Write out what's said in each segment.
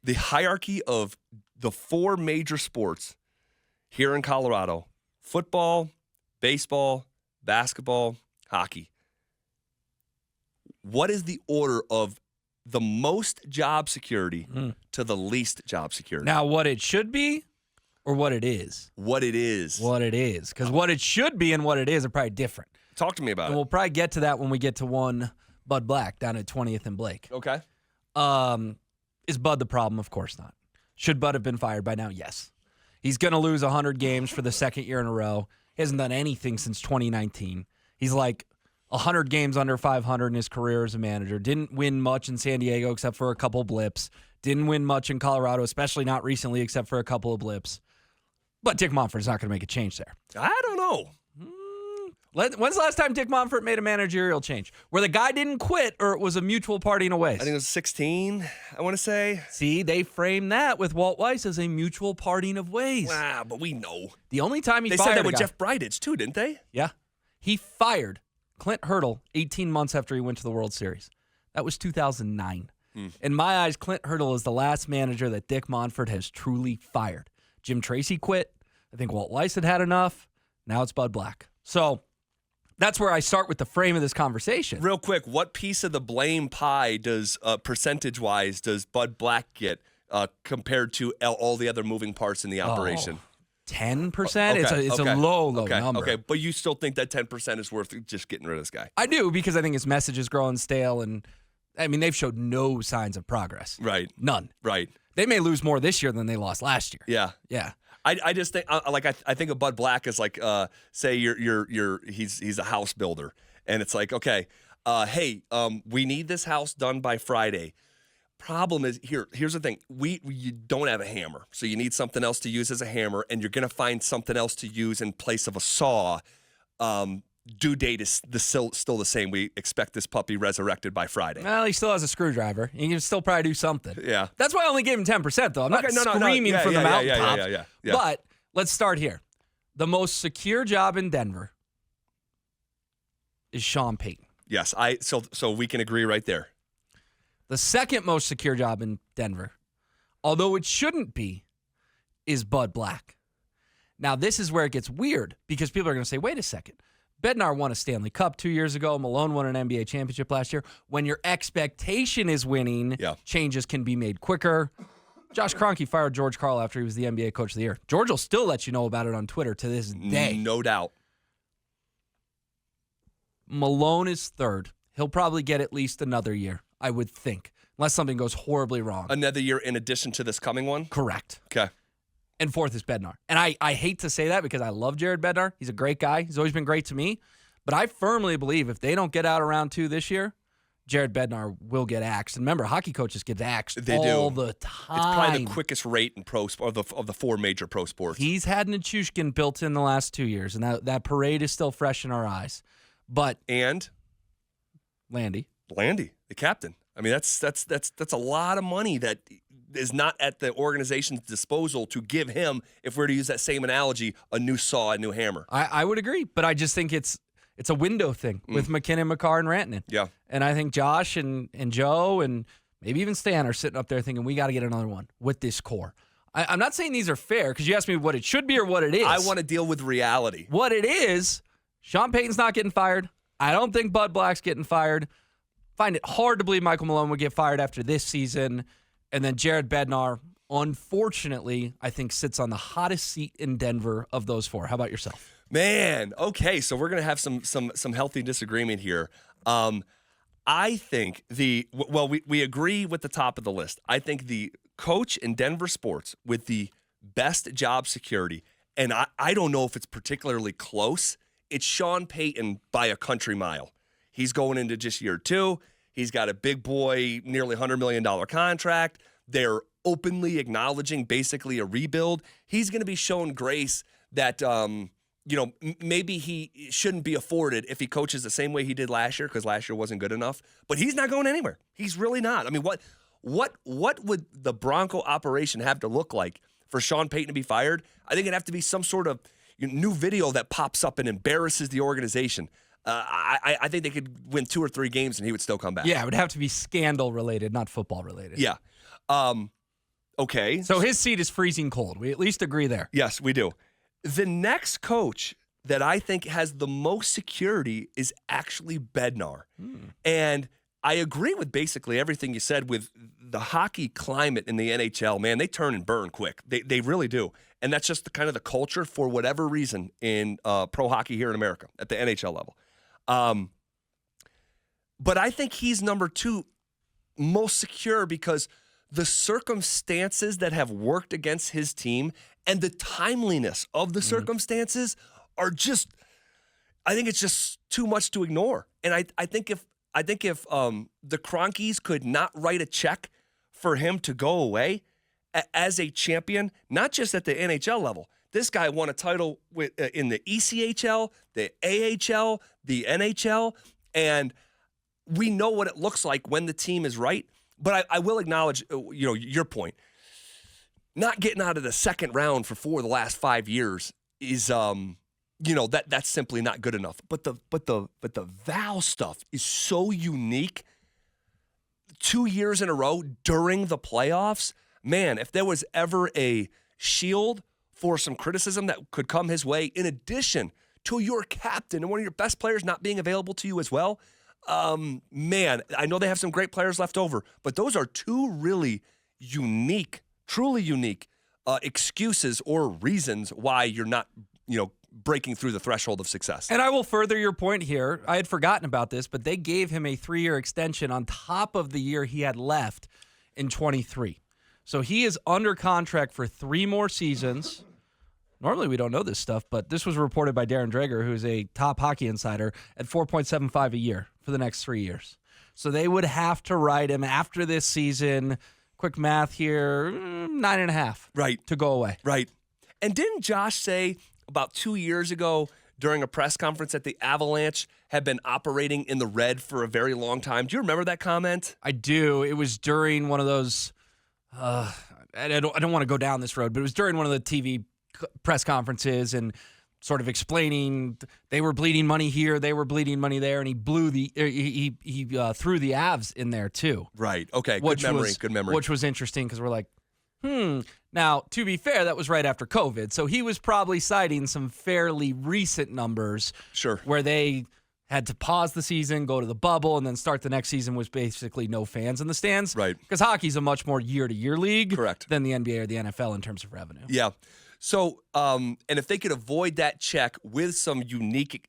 the hierarchy of the 4 major sports here in Colorado: football, baseball, basketball, hockey. What is the order of the most job security to the least job security? Now, what it should be or what it is? What it is. What it is. Because what it should be and what it is are probably different. Talk to me about And it. we'll probably get to that when we get to one Bud Black down at 20th and Blake. Okay. Is Bud the problem? Of course not. Should Bud have been fired by now? Yes. He's going to lose 100 games for the second year in a row. He hasn't done anything since 2019. He's like 100 games under 500 in his career as a manager. Didn't win much in San Diego except for a couple blips. Didn't win much in Colorado, especially not recently, except for a couple of blips. But Dick Monfort's not going to make a change there. I don't know. When's the last time Dick Monfort made a managerial change? Where the guy didn't quit or it was a mutual parting of ways? I think it was 16, I want to say. See, they framed that with Walt Weiss as a mutual parting of ways. Wow, but we know. The only time he They fired said that a with guy- Jeff Bridich, too, didn't they? Yeah. He fired Clint Hurdle 18 months after he went to the World Series. That was 2009. In my eyes, Clint Hurdle is the last manager that Dick Monfort has truly fired. Jim Tracy quit. I think Walt Weiss had enough. Now it's Bud Black. So that's where I start with the frame of this conversation. Real quick, what piece of the blame pie does, percentage-wise, does Bud Black get compared to all the other moving parts in the operation? 10%? Okay, It's okay, a low number. Okay, but you still think that 10% is worth just getting rid of this guy? I do, because I think his message is growing stale, and I mean, they've showed no signs of progress. Right. None. Right. They may lose more this year than they lost last year. Yeah. Yeah. I just think I think of Bud Black as like say he's a house builder, and it's like, okay, hey, we need this house done by Friday. Problem is, here's the thing, you don't have a hammer, so you need something else to use as a hammer, and you're gonna find something else to use in place of a saw. Due date is still the same. We expect this puppy resurrected by Friday. Well, he still has a screwdriver. He can still probably do something. Yeah. That's why I only gave him 10%, though. I'm not screaming from the mountaintops. Yeah. But let's start here. The most secure job in Denver is Sean Payton. Yes, so we can agree right there. The second most secure job in Denver, although it shouldn't be, is Bud Black. Now, this is where it gets weird, because people are going to say, wait a second. Bednar won a Stanley Cup 2 years ago. Malone won an NBA championship last year. When your expectation is winning, changes can be made quicker. Josh Kroenke fired George Karl after he was the NBA Coach of the Year. George will still let you know about it on Twitter to this day. No doubt. Malone is third. He'll probably get at least another year, I would think, unless something goes horribly wrong. Another year in addition to this coming one? Correct. Okay. And fourth is Bednar. And I hate to say that because I love Jared Bednar. He's a great guy. He's always been great to me. But I firmly believe if they don't get out of round 2 this year, Jared Bednar will get axed. And remember, hockey coaches get axed all the time. It's probably the quickest rate in pro of the 4 major pro sports. He's had Nichushkin built in the last 2 years, and that parade is still fresh in our eyes. But Landy, the captain. I mean, that's a lot of money that is not at the organization's disposal to give him, if we're to use that same analogy, a new saw, a new hammer. I would agree, but I just think it's a window thing with McKinnon, Makar, and Rantanen. Yeah. And I think Josh and Joe and maybe even Stan are sitting up there thinking, we got to get another one with this core. I'm not saying these are fair because you asked me what it should be or what it is. I want to deal with reality. What it is, Sean Payton's not getting fired. I don't think Bud Black's getting fired. Find it hard to believe Michael Malone would get fired after this season. And then Jared Bednar, unfortunately, I think sits on the hottest seat in Denver of those 4. How about yourself? Man, okay, so we're gonna have some healthy disagreement here. I think we agree with the top of the list. I think the coach in Denver sports with the best job security, and I don't know if it's particularly close, it's Sean Payton by a country mile. He's going into just year 2. He's got a big boy, nearly $100 million contract. They're openly acknowledging basically a rebuild. He's going to be shown grace that, maybe he shouldn't be afforded if he coaches the same way he did last year, because last year wasn't good enough. But he's not going anywhere. He's really not. I mean, what would the Bronco operation have to look like for Sean Payton to be fired? I think it'd have to be some sort of new video that pops up and embarrasses the organization. I think they could win 2 or 3 games and he would still come back. Yeah, it would have to be scandal related, not football related. Yeah. Okay. So his seat is freezing cold. We at least agree there. Yes, we do. The next coach that I think has the most security is actually Bednar. And I agree with basically everything you said with the hockey climate in the NHL. Man, they turn and burn quick. They really do. And that's just the kind of the culture for whatever reason in pro hockey here in America at the NHL level. But I think he's number 2 most secure because the circumstances that have worked against his team and the timeliness of the circumstances are just, I think it's just too much to ignore. And I think if the Cronkies could not write a check for him to go away as a champion, not just at the NHL level. This guy won a title in the ECHL, the AHL, the NHL, and we know what it looks like when the team is right. But I will acknowledge, your point. Not getting out of the second round for 4 of the last 5 years is, that's simply not good enough. But the Val stuff is so unique. 2 years in a row during the playoffs, man. If there was ever a shield for some criticism that could come his way, in addition to your captain and one of your best players not being available to you as well. Man, I know they have some great players left over, but those are 2 really unique, truly unique excuses or reasons why you're not, breaking through the threshold of success. And I will further your point here. I had forgotten about this, but they gave him a 3-year extension on top of the year he had left in 23. So he is under contract for 3 more seasons. Normally we don't know this stuff, but this was reported by Darren Dreger, who's a top hockey insider, at $4.75 a year for the next 3 years. So they would have to write him after this season. Quick math here, 9.5. Right. To go away. Right. And didn't Josh say about 2 years ago during a press conference that the Avalanche had been operating in the red for a very long time? Do you remember that comment? I do. It was during one of those, I don't want to go down this road, but it was during one of the TV press conferences and sort of explaining they were bleeding money here, they were bleeding money there, and he threw the Avs in there too. Right. Okay. Good memory. Which was interesting because we're like, Now, to be fair, that was right after COVID, so he was probably citing some fairly recent numbers. Sure. Where they had to pause the season, go to the bubble, and then start the next season with basically no fans in the stands. Right. Because hockey's a much more year-to-year league. Correct. Than the NBA or the NFL in terms of revenue. Yeah. So, and if they could avoid that check with some unique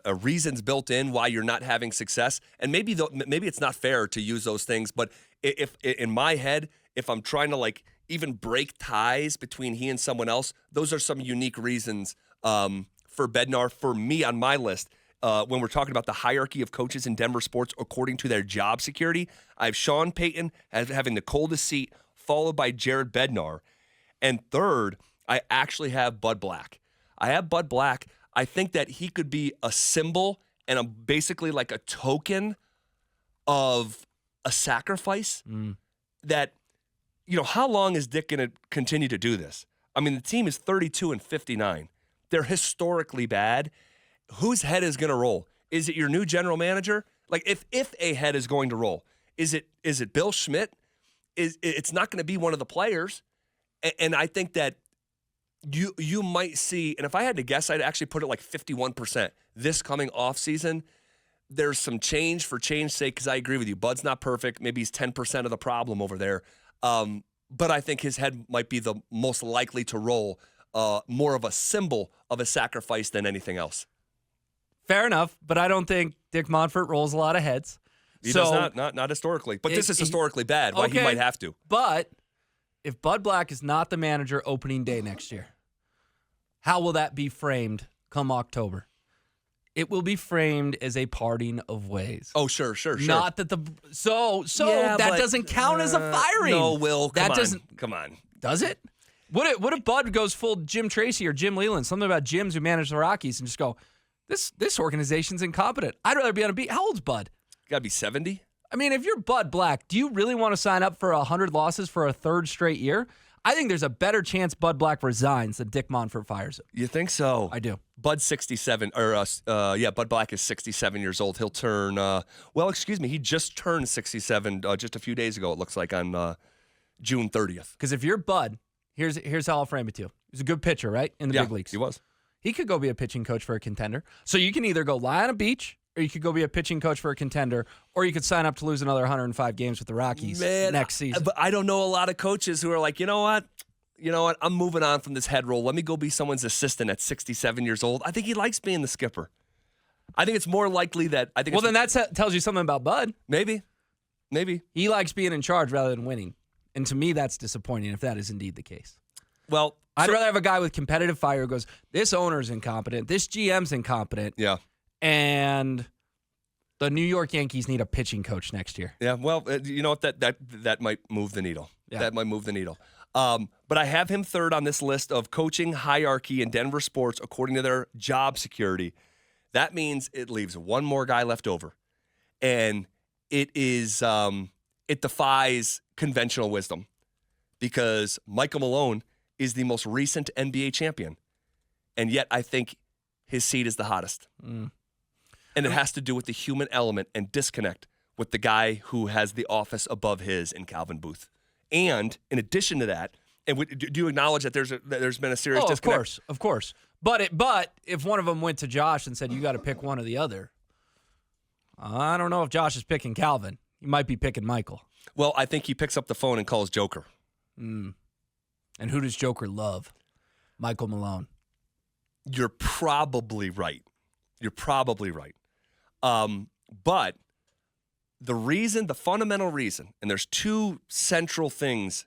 reasons built in why you're not having success, and maybe it's not fair to use those things, but if in my head, if I'm trying to even break ties between he and someone else, those are some unique reasons for Bednar, for me on my list. When we're talking about the hierarchy of coaches in Denver sports according to their job security, I have Sean Payton as having the coldest seat, followed by Jared Bednar. And third, I actually have Bud Black. I think that he could be a symbol and basically like a token of a sacrifice that, how long is Dick going to continue to do this? I mean, the team is 32-59. They're historically bad. Whose head is going to roll? Is it your new general manager? Like, if a head is going to roll, is it Bill Schmidt? It's not going to be one of the players. And I think that you might see, and if I had to guess, I'd actually put it like 51% this coming off season. There's some change for change's sake, because I agree with you. Bud's not perfect. Maybe he's 10% of the problem over there. But I think his head might be the most likely to roll, more of a symbol of a sacrifice than anything else. Fair enough, but I don't think Dick Monfort rolls a lot of heads. He does not historically. But this is historically bad, why he might have to. But if Bud Black is not the manager opening day next year, how will that be framed come October? It will be framed as a parting of ways. Oh, sure. Not that that doesn't count as a firing. No, Will, come on. Does it? What if Bud goes full Jim Tracy or Jim Leland, something about Jims who manage the Rockies, and just go, this organization's incompetent. I'd rather be on a beat. How old's Bud? Got to be 70. I mean, if you're Bud Black, do you really want to sign up for 100 losses for a third straight year? I think there's a better chance Bud Black resigns than Dick Monfort fires him. You think so? I do. Bud's 67, Bud Black is 67 years old. He'll turn, he just turned 67 just a few days ago, it looks like, on June 30th. Because if you're Bud, here's how I'll frame it to you. He's a good pitcher, right? In the big leagues. He was. He could go be a pitching coach for a contender. So you can either go lie on a beach, or you could go be a pitching coach for a contender, or you could sign up to lose another 105 games with the Rockies next season. But I don't know a lot of coaches who are like, you know what? I'm moving on from this head role. Let me go be someone's assistant at 67 years old. I think he likes being the skipper. I think it's more likely that I think. Well, then that tells you something about Bud. Maybe. He likes being in charge rather than winning. And to me, that's disappointing if that is indeed the case. Well, I'd rather have a guy with competitive fire who goes, this owner's incompetent, this GM's incompetent. Yeah. And the New York Yankees need a pitching coach next year. Yeah, well, you know what? That might move the needle. Yeah. That might move the needle. But I have him third on this list of coaching hierarchy in Denver sports according to their job security. That means it leaves one more guy left over. And it defies conventional wisdom because Michael Malone is the most recent NBA champion. And yet I think his seat is the hottest. And it has to do with the human element and disconnect with the guy who has the office above his in Calvin Booth. And in addition to that, and do you acknowledge that there's been a serious disconnect? Of course. But if one of them went to Josh and said, you got to pick one or the other, I don't know if Josh is picking Calvin. He might be picking Michael. Well, I think he picks up the phone and calls Joker. And who does Joker love? Michael Malone. You're probably right. But the fundamental reason, and there's two central things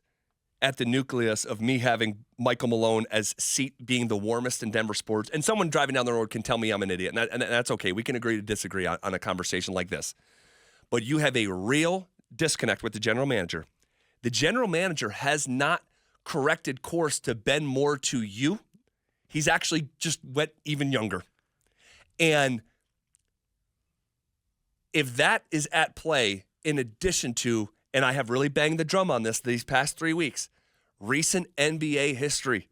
at the nucleus of me having Michael Malone as seat being the warmest in Denver sports, and someone driving down the road can tell me I'm an idiot, and that's okay. We can agree to disagree on a conversation like this. But you have a real disconnect with the general manager. The general manager has not corrected course to bend more to you. He's actually just went even younger. And if that is at play, in addition to, and I have really banged the drum on this these past 3 weeks, recent NBA history.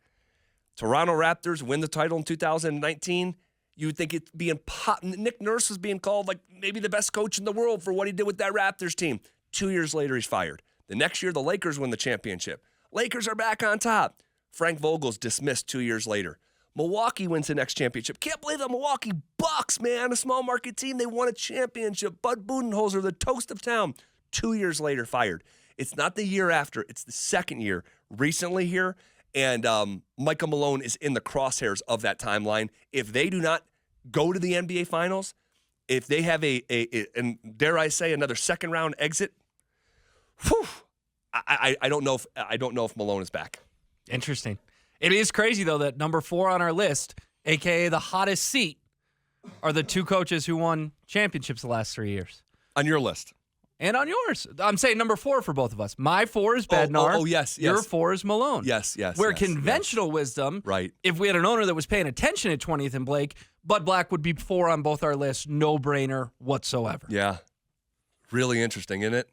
Toronto Raptors win the title in 2019. You would think it'd be Nick Nurse was being called like maybe the best coach in the world for what he did with that Raptors team. 2 years later, he's fired. The next year, the Lakers win the championship. Lakers are back on top. Frank Vogel's dismissed 2 years later. Milwaukee wins the next championship. Can't believe the Milwaukee Bucks, man, a small market team. They won a championship. Bud Budenholzer, the toast of town. 2 years later, fired. It's not the year after. It's the second year recently here. And Michael Malone is in the crosshairs of that timeline. If they do not go to the NBA Finals, if they have and dare I say, another second round exit, I don't know if Malone is back. Interesting. It is crazy, though, that number 4 on our list, a.k.a. the hottest seat, are the two coaches who won championships the last 3 years. On your list. And on yours. I'm saying number 4 for both of us. My 4 is Bednar. Oh, yes. Your 4 is Malone. Yes. Where conventional wisdom, right? If we had an owner that was paying attention at 20th and Blake, Bud Black would be 4 on both our lists. No brainer whatsoever. Yeah. Really interesting, isn't it?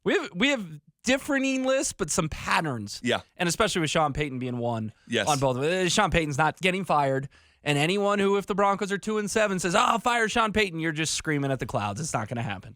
We have differing lists, but some patterns. Yeah. And especially with Sean Payton being one Yes. on both of it. Sean Payton's not getting fired. And anyone who, if the Broncos are 2-7, says, "Oh, fire Sean Payton," you're just screaming at the clouds. It's not going to happen.